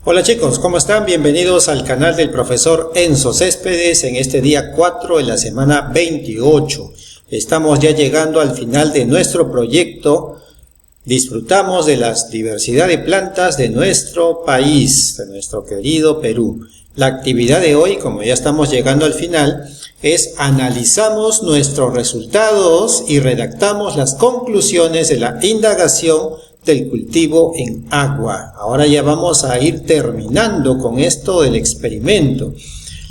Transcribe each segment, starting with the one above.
Hola chicos, ¿cómo están? Bienvenidos al canal del profesor Enzo Céspedes en este día 4 de la semana 28. Estamos ya llegando al final de nuestro proyecto. Disfrutamos de la diversidad de plantas de nuestro país, de nuestro querido Perú. La actividad de hoy, como ya estamos llegando al final, es analizamos nuestros resultados y redactamos las conclusiones de la indagación del cultivo en agua. Ahora ya vamos a ir terminando con esto del experimento.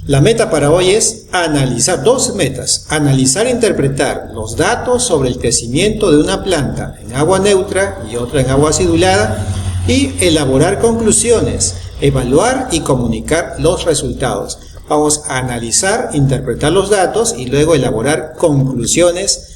La meta para hoy es analizar, dos metas: analizar e interpretar los datos sobre el crecimiento de una planta en agua neutra y otra en agua acidulada y elaborar conclusiones, evaluar y comunicar los resultados. Vamos a analizar, interpretar los datos y luego elaborar conclusiones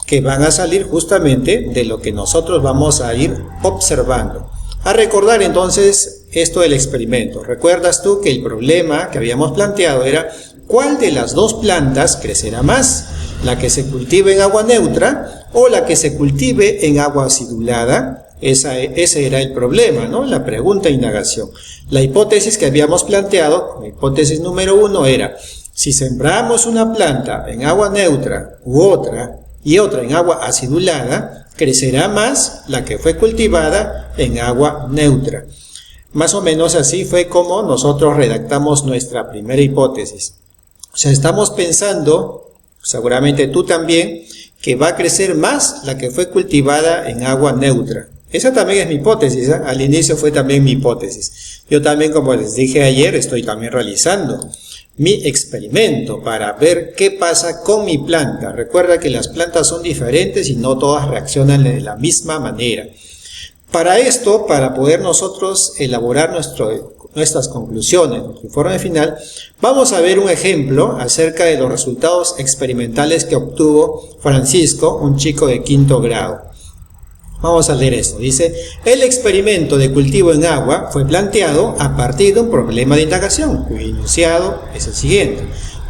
que van a salir justamente de lo que nosotros vamos a ir observando. A recordar entonces esto del experimento. ¿Recuerdas tú que el problema que habíamos planteado era cuál de las dos plantas crecerá más? ¿La que se cultive en agua neutra o la que se cultive en agua acidulada? Ese era el problema, ¿no? La pregunta de indagación. La hipótesis que habíamos planteado, la hipótesis número 1 era: si sembramos una planta en agua neutra y otra en agua acidulada, crecerá más la que fue cultivada en agua neutra. Más o menos así fue como nosotros redactamos nuestra primera hipótesis. O sea, estamos pensando, seguramente tú también, que va a crecer más la que fue cultivada en agua neutra. Esa también es mi hipótesis, ¿eh? Al inicio fue también mi hipótesis. Yo también, como les dije ayer, estoy también realizando mi experimento para ver qué pasa con mi planta. Recuerda que las plantas son diferentes y no todas reaccionan de la misma manera. Para esto, para poder nosotros elaborar nuestras conclusiones, nuestro informe final, vamos a ver un ejemplo acerca de los resultados experimentales que obtuvo Francisco, un chico de 5º grado. Vamos a leer esto. Dice: el experimento de cultivo en agua fue planteado a partir de un problema de indagación, cuyo enunciado es el siguiente: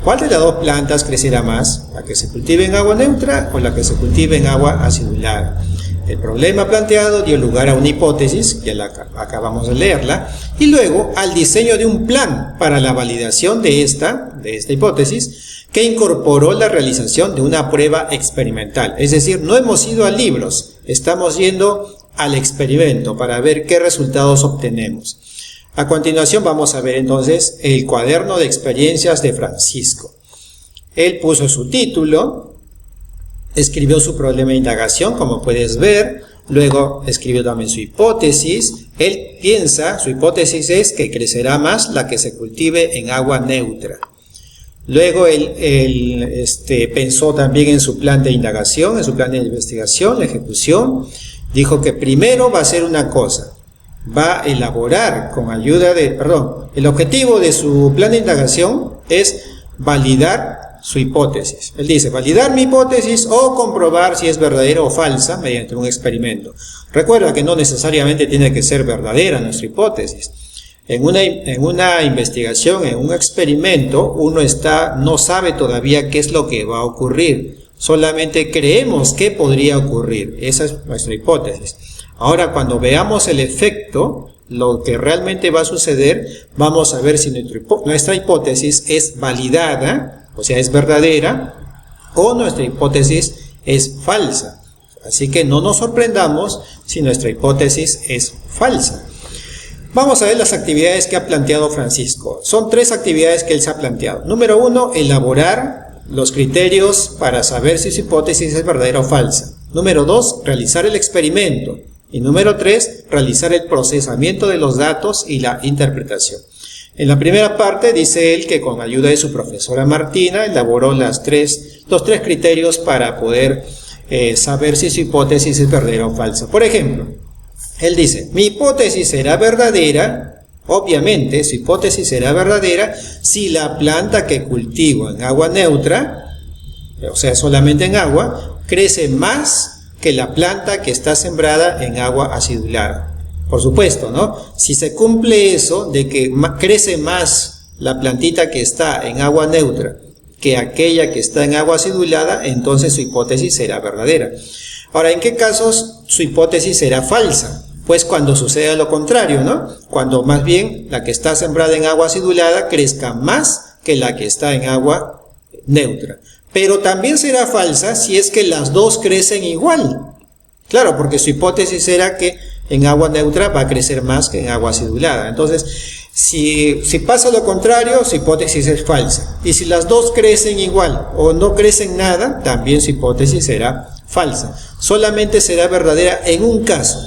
¿cuál de las dos plantas crecerá más? ¿La que se cultive en agua neutra o la que se cultive en agua acidulada? El problema planteado dio lugar a una hipótesis, ya acabamos de leerla, y luego al diseño de un plan para la validación de esta hipótesis, que incorporó la realización de una prueba experimental. Es decir, no hemos ido a libros, estamos yendo al experimento para ver qué resultados obtenemos. A continuación vamos a ver entonces el cuaderno de experiencias de Francisco. Él puso su título, escribió su problema de indagación, como puedes ver, luego escribió también su hipótesis. Él piensa, su hipótesis es que crecerá más la que se cultive en agua neutra. Luego él pensó también en su plan de indagación, en su plan de investigación, la ejecución. Dijo que primero va a hacer una cosa, va a elaborar con ayuda el objetivo de su plan de indagación es validar su hipótesis. Él dice: validar mi hipótesis o comprobar si es verdadera o falsa mediante un experimento. Recuerda que no necesariamente tiene que ser verdadera nuestra hipótesis. En una investigación, en un experimento, uno no sabe todavía qué es lo que va a ocurrir. Solamente creemos que podría ocurrir. Esa es nuestra hipótesis. Ahora, cuando veamos el efecto, lo que realmente va a suceder, vamos a ver si nuestra hipótesis es validada, o sea, es verdadera, o nuestra hipótesis es falsa. Así que no nos sorprendamos si nuestra hipótesis es falsa. Vamos a ver las actividades que ha planteado Francisco. Son 3 actividades que él se ha planteado. Número 1, elaborar los criterios para saber si su hipótesis es verdadera o falsa. Número 2, realizar el experimento. Y número 3, realizar el procesamiento de los datos y la interpretación. En la primera parte dice él que con ayuda de su profesora Martina elaboró los tres criterios para poder saber si su hipótesis es verdadera o falsa. Por ejemplo, él dice: mi hipótesis será verdadera, obviamente su hipótesis será verdadera si la planta que cultivo en agua neutra, o sea solamente en agua, crece más que la planta que está sembrada en agua acidulada. Por supuesto, ¿no? Si se cumple eso de que crece más la plantita que está en agua neutra que aquella que está en agua acidulada, entonces su hipótesis será verdadera. Ahora, ¿en qué casos su hipótesis será falsa? Pues cuando suceda lo contrario, ¿no? Cuando más bien la que está sembrada en agua acidulada crezca más que la que está en agua neutra. Pero también será falsa si es que las dos crecen igual. Claro, porque su hipótesis era que en agua neutra va a crecer más que en agua acidulada. Entonces, si pasa lo contrario, su hipótesis es falsa. Y si las dos crecen igual o no crecen nada, también su hipótesis será falsa. Solamente será verdadera en un caso,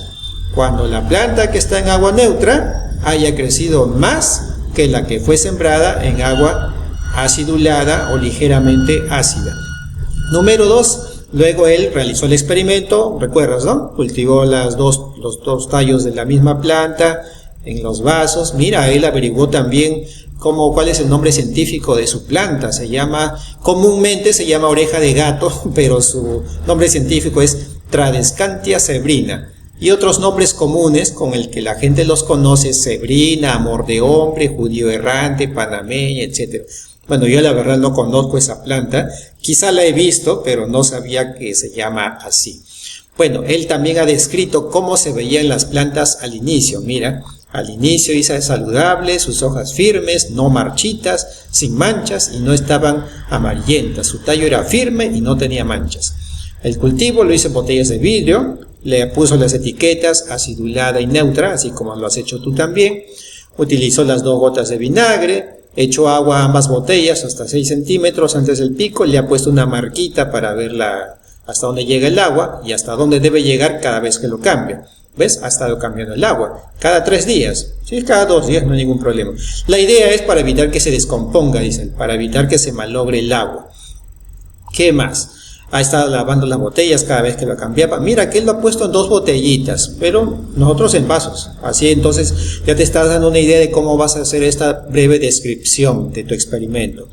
cuando la planta que está en agua neutra haya crecido más que la que fue sembrada en agua acidulada o ligeramente ácida. Número 2. Luego él realizó el experimento, recuerdas, ¿no? Cultivó los dos tallos de la misma planta en los vasos. Mira, él averiguó también cuál es el nombre científico de su planta. Comúnmente se llama oreja de gato, pero su nombre científico es Tradescantia zebrina. Y otros nombres comunes con el que la gente los conoce: zebrina, amor de hombre, judío errante, panameña, etc. Bueno, yo la verdad no conozco esa planta, quizá la he visto, pero no sabía que se llama así. Bueno, él también ha descrito cómo se veían las plantas al inicio. Mira, al inicio dice saludable, sus hojas firmes, no marchitas, sin manchas y no estaban amarillentas. Su tallo era firme y no tenía manchas. El cultivo lo hizo en botellas de vidrio, le puso las etiquetas acidulada y neutra, así como lo has hecho tú también. Utilizó las 2 gotas de vinagre. Echó agua a ambas botellas hasta 6 centímetros antes del pico, le ha puesto una marquita para ver hasta dónde llega el agua y hasta dónde debe llegar cada vez que lo cambia. ¿Ves? Ha estado cambiando el agua. Cada 3 días. Sí, cada 2 días, no hay ningún problema. La idea es para evitar que se descomponga, dicen, para evitar que se malogre el agua. ¿Qué más? Ha estado lavando las botellas cada vez que lo cambiaba. Mira que él lo ha puesto en 2 botellitas, pero nosotros en vasos. Así entonces ya te estás dando una idea de cómo vas a hacer esta breve descripción de tu experimento.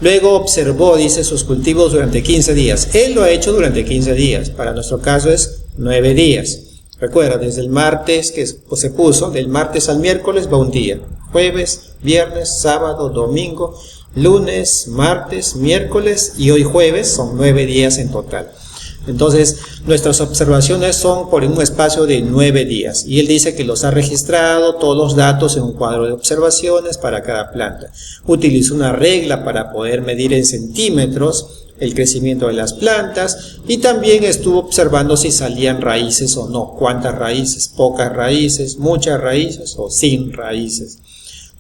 Luego observó, dice, sus cultivos durante 15 días. Él lo ha hecho durante 15 días. Para nuestro caso es 9 días. Recuerda, desde el martes que se puso, del martes al miércoles va un día. Jueves, viernes, sábado, domingo, lunes, martes, miércoles y hoy jueves, son 9 días en total. Entonces, nuestras observaciones son por un espacio de 9 días. Y él dice que los ha registrado todos los datos en un cuadro de observaciones para cada planta. Utilizó una regla para poder medir en centímetros el crecimiento de las plantas y también estuvo observando si salían raíces o no. ¿Cuántas raíces? ¿Pocas raíces? ¿Muchas raíces? ¿O sin raíces?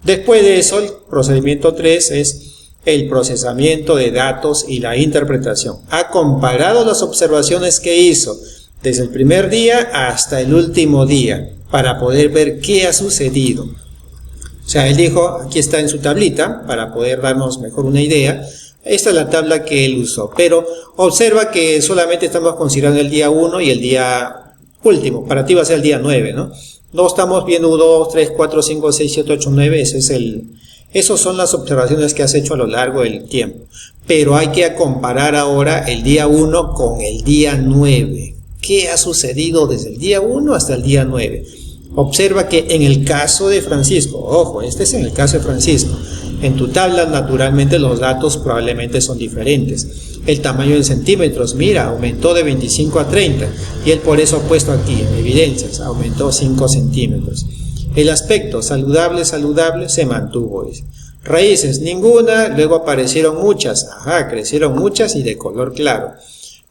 Después de eso, el procedimiento 3 es el procesamiento de datos y la interpretación. Ha comparado las observaciones que hizo desde el primer día hasta el último día para poder ver qué ha sucedido. O sea, él dijo, aquí está en su tablita, para poder darnos mejor una idea. Esta es la tabla que él usó, pero observa que solamente estamos considerando el día 1 y el día último. Para ti va a ser el día 9, ¿no? No estamos viendo 1, 2, 3, 4, 5, 6, 7, 8, 9, esas son las observaciones que has hecho a lo largo del tiempo. Pero hay que comparar ahora el día 1 con el día 9. ¿Qué ha sucedido desde el día 1 hasta el día 9? Observa que en el caso de Francisco, ojo, este es en el caso de Francisco, en tu tabla naturalmente los datos probablemente son diferentes. El tamaño en centímetros, mira, aumentó de 25 a 30 y él por eso ha puesto aquí en evidencias, aumentó 5 centímetros. El aspecto saludable, se mantuvo, dice. Raíces, ninguna, luego aparecieron muchas, crecieron muchas y de color claro.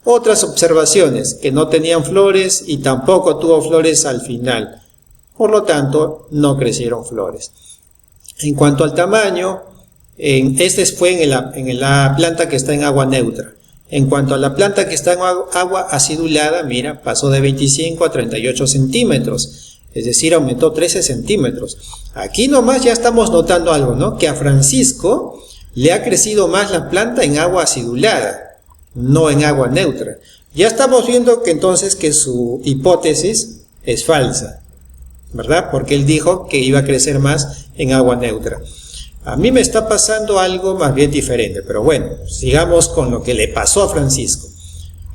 Otras observaciones, que no tenían flores y tampoco tuvo flores al final. Por lo tanto, no crecieron flores. En cuanto al tamaño, este fue en la planta que está en agua neutra. En cuanto a la planta que está en agua acidulada, mira, pasó de 25 a 38 centímetros. Es decir, aumentó 13 centímetros. Aquí nomás ya estamos notando algo, ¿no? Que a Francisco le ha crecido más la planta en agua acidulada, no en agua neutra. Ya estamos viendo que entonces que su hipótesis es falsa, ¿verdad? Porque él dijo que iba a crecer más en agua neutra. A mí me está pasando algo más bien diferente, pero bueno, sigamos con lo que le pasó a Francisco.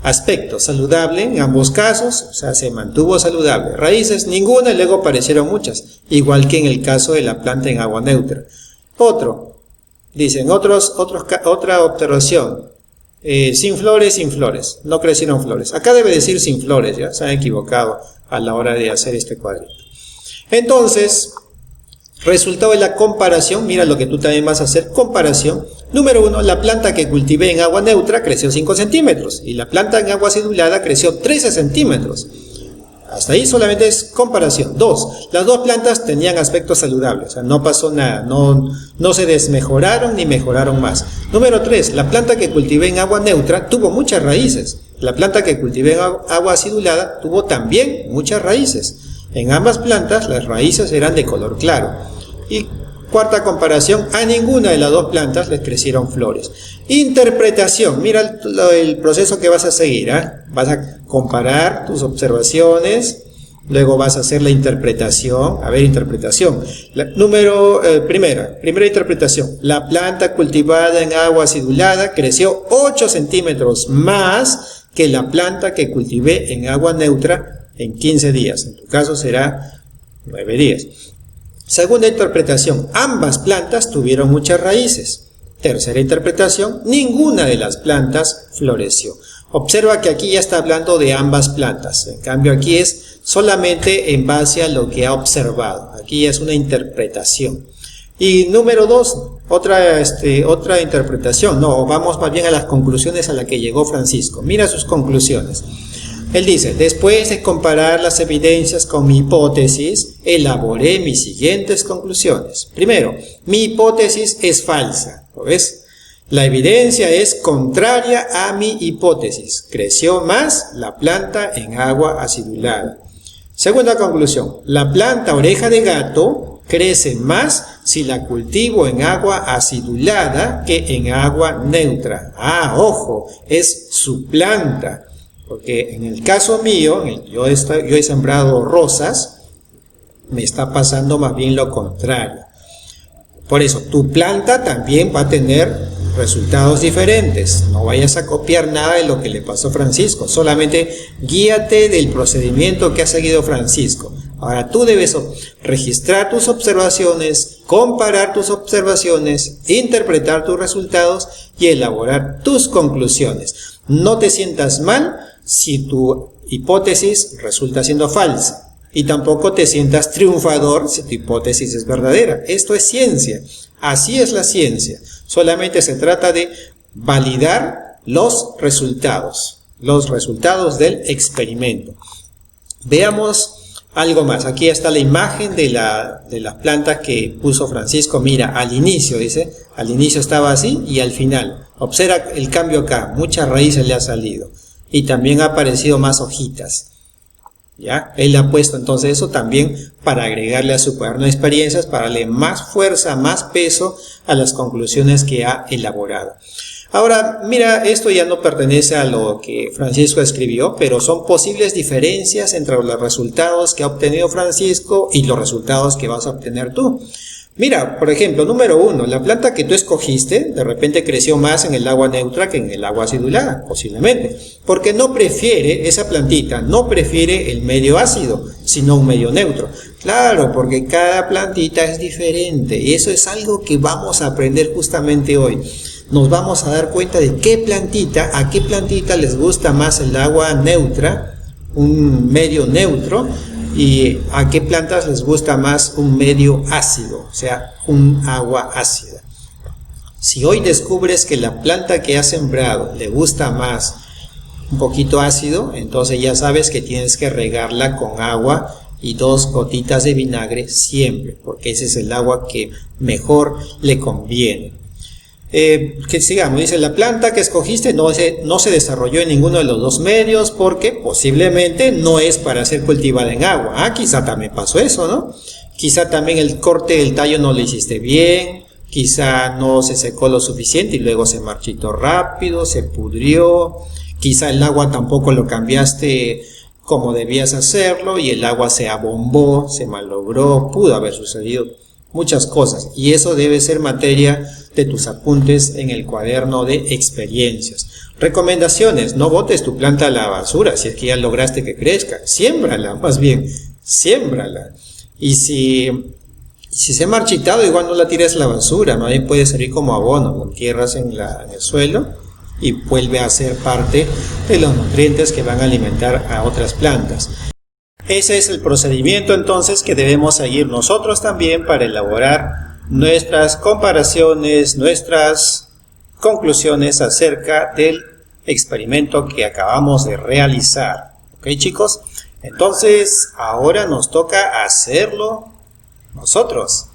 Aspecto saludable en ambos casos, o sea, se mantuvo saludable. Raíces, ninguna, y luego aparecieron muchas, igual que en el caso de la planta en agua neutra. Dicen otra observación, sin flores, no crecieron flores. Acá debe decir sin flores, ya se han equivocado a la hora de hacer este cuadrito. Entonces, resultado de la comparación, mira lo que tú también vas a hacer, comparación. Número 1, la planta que cultivé en agua neutra creció 5 centímetros y la planta en agua acidulada creció 13 centímetros. Hasta ahí solamente es comparación. 2, las dos plantas tenían aspecto saludable, o sea, no pasó nada, no se desmejoraron ni mejoraron más. Número 3, la planta que cultivé en agua neutra tuvo muchas raíces. La planta que cultivé en agua acidulada tuvo también muchas raíces. En ambas plantas las raíces eran de color claro. Y cuarta comparación, a ninguna de las dos plantas les crecieron flores. Interpretación, mira el proceso que vas a seguir, ¿eh? Vas a comparar tus observaciones, luego vas a hacer la interpretación. A ver, interpretación. Primera interpretación. La planta cultivada en agua acidulada creció 8 centímetros más que la planta que cultivé en agua neutra en 15 días. En tu caso será 9 días. Segunda interpretación, ambas plantas tuvieron muchas raíces. Tercera interpretación, ninguna de las plantas floreció. Observa que aquí ya está hablando de ambas plantas. En cambio aquí es solamente en base a lo que ha observado. Aquí es una interpretación. Y número 2, otra interpretación. No, vamos más bien a las conclusiones a las que llegó Francisco. Mira sus conclusiones. Él dice, después de comparar las evidencias con mi hipótesis, elaboré mis siguientes conclusiones. Primero, mi hipótesis es falsa. ¿Lo ves? La evidencia es contraria a mi hipótesis. Creció más la planta en agua acidulada. Segunda conclusión, la planta oreja de gato crece más si la cultivo en agua acidulada que en agua neutra. Ah, ojo, es su planta. Porque en el caso mío, yo he sembrado rosas, me está pasando más bien lo contrario. Por eso, tu planta también va a tener resultados diferentes. No vayas a copiar nada de lo que le pasó a Francisco. Solamente guíate del procedimiento que ha seguido Francisco. Ahora tú debes registrar tus observaciones, comparar tus observaciones, interpretar tus resultados y elaborar tus conclusiones. No te sientas mal si tu hipótesis resulta siendo falsa y tampoco te sientas triunfador si tu hipótesis es verdadera. Esto es ciencia, así es la ciencia. Solamente se trata de validar los resultados del experimento. Veamos algo más. Aquí está la imagen de las plantas que puso Francisco. Mira, al inicio, dice, al inicio estaba así y al final. Observa el cambio acá, muchas raíces le ha salido. Y también ha aparecido más hojitas. ¿Ya? Él ha puesto entonces eso también para agregarle a su cuaderno de experiencias, para darle más fuerza, más peso a las conclusiones que ha elaborado. Ahora, mira, esto ya no pertenece a lo que Francisco escribió, pero son posibles diferencias entre los resultados que ha obtenido Francisco y los resultados que vas a obtener tú. Mira, por ejemplo, número 1, la planta que tú escogiste de repente creció más en el agua neutra que en el agua acidulada, posiblemente, porque esa plantita no prefiere el medio ácido, sino un medio neutro. Claro, porque cada plantita es diferente y eso es algo que vamos a aprender justamente hoy. Nos vamos a dar cuenta de a qué plantita les gusta más el agua neutra, un medio neutro, y a qué plantas les gusta más un medio ácido, o sea, un agua ácida. Si hoy descubres que la planta que has sembrado le gusta más un poquito ácido, entonces ya sabes que tienes que regarla con agua y 2 gotitas de vinagre siempre, porque ese es el agua que mejor le conviene. Que sigamos, dice, la planta que escogiste no se desarrolló en ninguno de los dos medios porque posiblemente no es para ser cultivada en agua. Ah, quizá también pasó eso, ¿no? Quizá también el corte del tallo no lo hiciste bien, quizá no se secó lo suficiente y luego se marchitó rápido, se pudrió, quizá el agua tampoco lo cambiaste como debías hacerlo y el agua se abombó, se malogró, pudo haber sucedido muchas cosas y eso debe ser materia de tus apuntes en el cuaderno de experiencias. Recomendaciones: no botes tu planta a la basura si es que ya lograste que crezca, siémbrala, más bien, siémbrala. Y si se ha marchitado, igual no la tires a la basura, ¿no? Ahí puede servir como abono, lo entierras en el suelo y vuelve a ser parte de los nutrientes que van a alimentar a otras plantas. Ese es el procedimiento entonces que debemos seguir nosotros también para elaborar nuestras comparaciones, nuestras conclusiones acerca del experimento que acabamos de realizar. ¿Ok, chicos? Entonces, ahora nos toca hacerlo nosotros.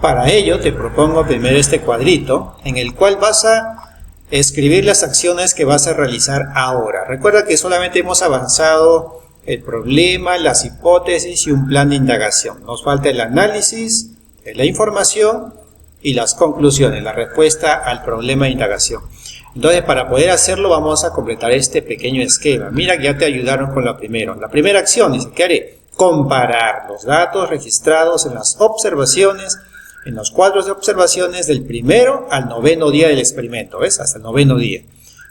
Para ello, te propongo primero este cuadrito en el cual vas a escribir las acciones que vas a realizar ahora. Recuerda que solamente hemos avanzado el problema, las hipótesis y un plan de indagación. Nos falta el análisis de la información y las conclusiones, la respuesta al problema de indagación. Entonces, para poder hacerlo, vamos a completar este pequeño esquema. Mira que ya te ayudaron con lo primero. La primera acción dice, ¿qué haré? Comparar los datos registrados en las observaciones, en los cuadros de observaciones del primero al noveno día del experimento, ¿ves? Hasta el noveno día.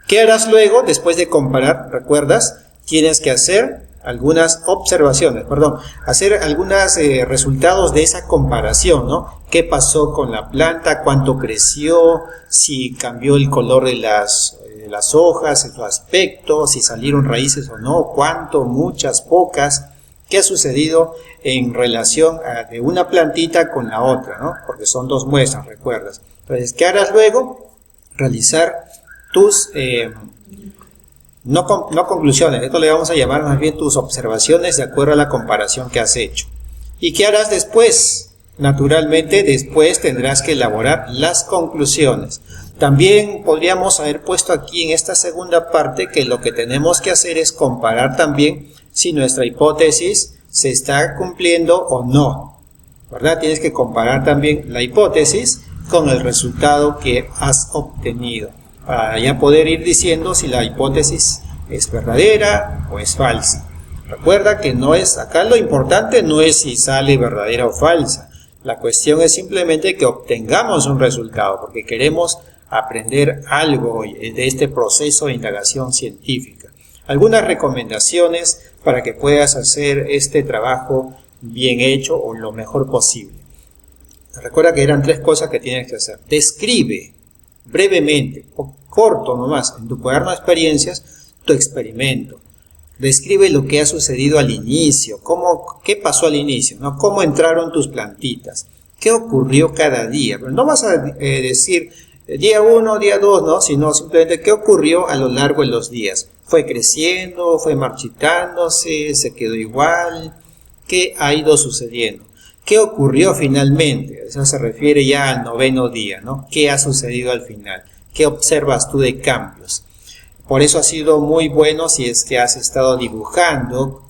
¿Qué harás luego después de comparar? ¿Recuerdas? Tienes que hacer algunas observaciones, hacer algunos resultados de esa comparación, ¿no? ¿Qué pasó con la planta? ¿Cuánto creció? ¿Si cambió el color de las hojas, su aspecto? ¿Si salieron raíces o no? ¿Cuánto? ¿Muchas? ¿Pocas? ¿Qué ha sucedido en relación de una plantita con la otra, ¿no? Porque son dos muestras, ¿recuerdas? Entonces, ¿qué harás luego? Realizar tus no conclusiones, esto le vamos a llamar más bien tus observaciones de acuerdo a la comparación que has hecho. ¿Y qué harás después? Naturalmente, después tendrás que elaborar las conclusiones. También podríamos haber puesto aquí en esta segunda parte que lo que tenemos que hacer es comparar también si nuestra hipótesis se está cumpliendo o no, ¿verdad? Tienes que comparar también la hipótesis con el resultado que has obtenido, para ya poder ir diciendo si la hipótesis es verdadera o es falsa. Recuerda que no es, acá lo importante no es si sale verdadera o falsa. La cuestión es simplemente que obtengamos un resultado, porque queremos aprender algo de este proceso de indagación científica. Algunas recomendaciones para que puedas hacer este trabajo bien hecho o lo mejor posible. Recuerda que eran 3 cosas que tienes que hacer. Describe brevemente, o corto nomás, en tu cuaderno de experiencias, tu experimento. Describe lo que ha sucedido al inicio, qué pasó al inicio, ¿no? Cómo entraron tus plantitas, qué ocurrió cada día. Pero no vas a decir día 1, día 2, ¿no? Sino simplemente qué ocurrió a lo largo de los días. ¿Fue creciendo? ¿Fue marchitándose? ¿Se quedó igual? ¿Qué ha ido sucediendo? ¿Qué ocurrió finalmente? Eso se refiere ya al noveno día, ¿no? ¿Qué ha sucedido al final? ¿Qué observas tú de cambios? Por eso ha sido muy bueno si es que has estado dibujando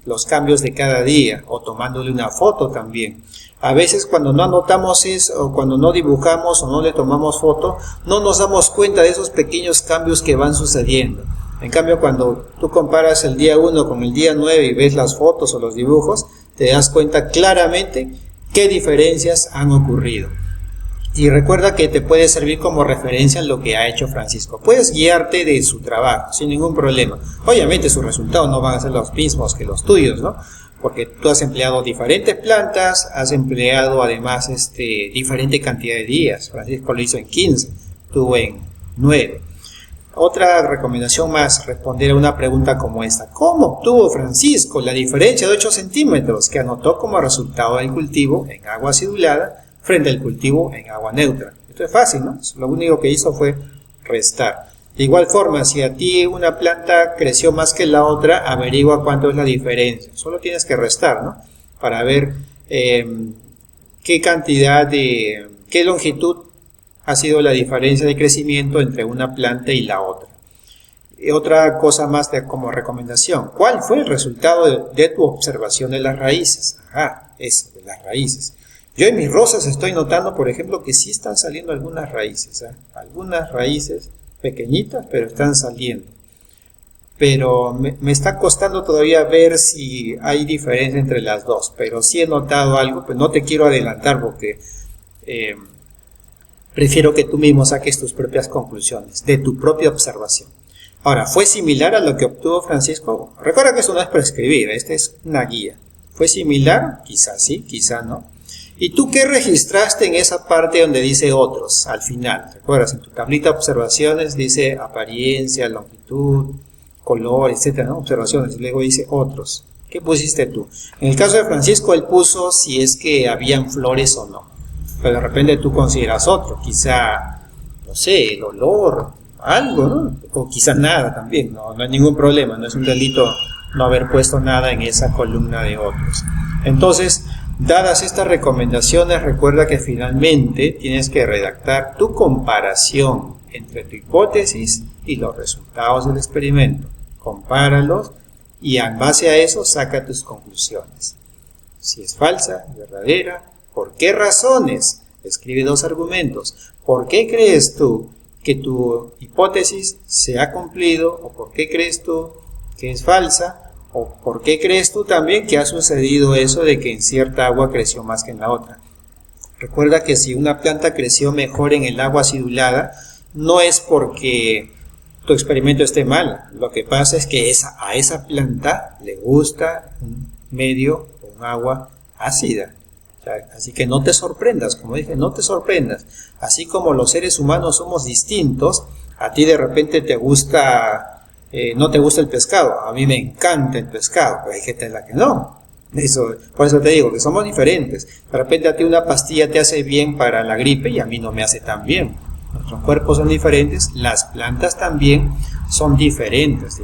los cambios de cada día o tomándole una foto también. A veces cuando no anotamos eso, o cuando no dibujamos o no le tomamos foto, no nos damos cuenta de esos pequeños cambios que van sucediendo. En cambio, cuando tú comparas el día 1 con el día 9 y ves las fotos o los dibujos, te das cuenta claramente qué diferencias han ocurrido. Y recuerda que te puede servir como referencia en lo que ha hecho Francisco. Puedes guiarte de su trabajo sin ningún problema. Obviamente sus resultados no van a ser los mismos que los tuyos, ¿no? Porque tú has empleado diferentes plantas, has empleado además diferente cantidad de días. Francisco lo hizo en 15, tú en 9. Otra recomendación más, responder a una pregunta como esta. ¿Cómo obtuvo Francisco la diferencia de 8 centímetros que anotó como resultado del cultivo en agua acidulada frente al cultivo en agua neutra? Esto es fácil, ¿no? Lo único que hizo fue restar. De igual forma, si a ti una planta creció más que la otra, averigua cuánto es la diferencia. Solo tienes que restar, ¿no? Para ver qué longitud ha sido la diferencia de crecimiento entre una planta y la otra. Y otra cosa más como recomendación. ¿Cuál fue el resultado de tu observación de las raíces? De las raíces. Yo en mis rosas estoy notando, por ejemplo, que sí están saliendo algunas raíces. Algunas raíces pequeñitas, pero están saliendo. Pero me está costando todavía ver si hay diferencia entre las dos. Pero sí he notado algo, pues no te quiero adelantar porque prefiero que tú mismo saques tus propias conclusiones de tu propia observación. Ahora, ¿fue similar a lo que obtuvo Francisco? Recuerda que esto no es prescribir, esta es una guía. ¿Fue similar? Quizás sí, quizás no. ¿Y tú qué registraste en esa parte donde dice otros al final? ¿Recuerdas? En tu tablita de observaciones dice apariencia, longitud, color, etcétera, ¿no? Observaciones, y luego dice otros. ¿Qué pusiste tú? En el caso de Francisco, él puso si es que habían flores o no. Pero de repente tú consideras otro, quizá, no sé, el olor, algo, ¿no? O quizás nada también, no hay ningún problema, no es un delito no haber puesto nada en esa columna de otros. Entonces, dadas estas recomendaciones, recuerda que finalmente tienes que redactar tu comparación entre tu hipótesis y los resultados del experimento. Compáralos y en base a eso saca tus conclusiones. Si es falsa, verdadera, ¿por qué razones? Escribe 2 argumentos. ¿Por qué crees tú que tu hipótesis se ha cumplido? ¿O por qué crees tú que es falsa? ¿O por qué crees tú también que ha sucedido eso de que en cierta agua creció más que en la otra? Recuerda que si una planta creció mejor en el agua acidulada, no es porque tu experimento esté mal. Lo que pasa es que a esa planta le gusta un medio o un agua ácida. Así que no te sorprendas, como dije, no te sorprendas. Así como los seres humanos somos distintos, a ti de repente te gusta, no te gusta el pescado, a mí me encanta el pescado, pero hay gente en la que no. Por eso te digo que somos diferentes. De repente a ti una pastilla te hace bien para la gripe y a mí no me hace tan bien. Nuestros cuerpos son diferentes, las plantas también son diferentes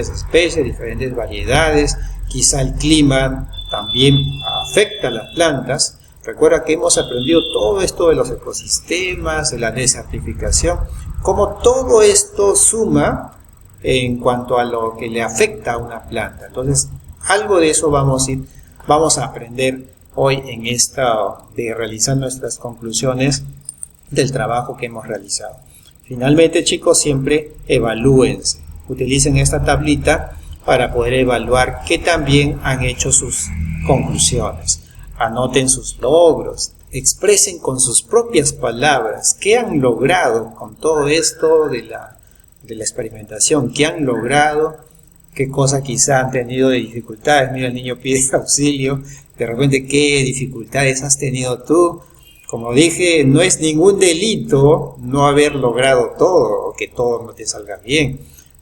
especies, diferentes variedades, quizá el clima también afecta a las plantas. Recuerda que hemos aprendido todo esto de los ecosistemas, de la desertificación, cómo todo esto suma en cuanto a lo que le afecta a una planta. Entonces, algo de eso vamos a aprender hoy en esta de realizar nuestras conclusiones del trabajo que hemos realizado. Finalmente, chicos, siempre evalúense. Utilicen esta tablita para poder evaluar qué también han hecho sus conclusiones. Anoten sus logros, expresen con sus propias palabras qué han logrado con todo esto de la experimentación, qué han logrado, qué cosa quizá han tenido de dificultades. Mira, el niño pide auxilio, de repente qué dificultades has tenido tú. Como dije, no es ningún delito no haber logrado todo o que todo no te salga bien,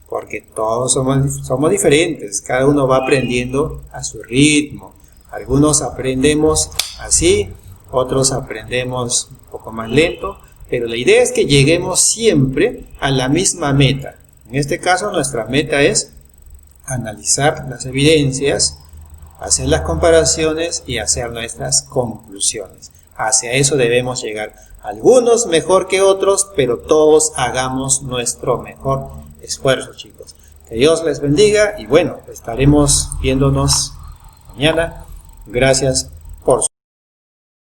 porque todos somos diferentes, cada uno va aprendiendo a su ritmo. Algunos aprendemos así, otros aprendemos un poco más lento, pero la idea es que lleguemos siempre a la misma meta. En este caso, nuestra meta es analizar las evidencias, hacer las comparaciones y hacer nuestras conclusiones. Hacia eso debemos llegar. Algunos mejor que otros, pero todos hagamos nuestro mejor esfuerzo, chicos. Que Dios les bendiga y bueno, estaremos viéndonos mañana. Gracias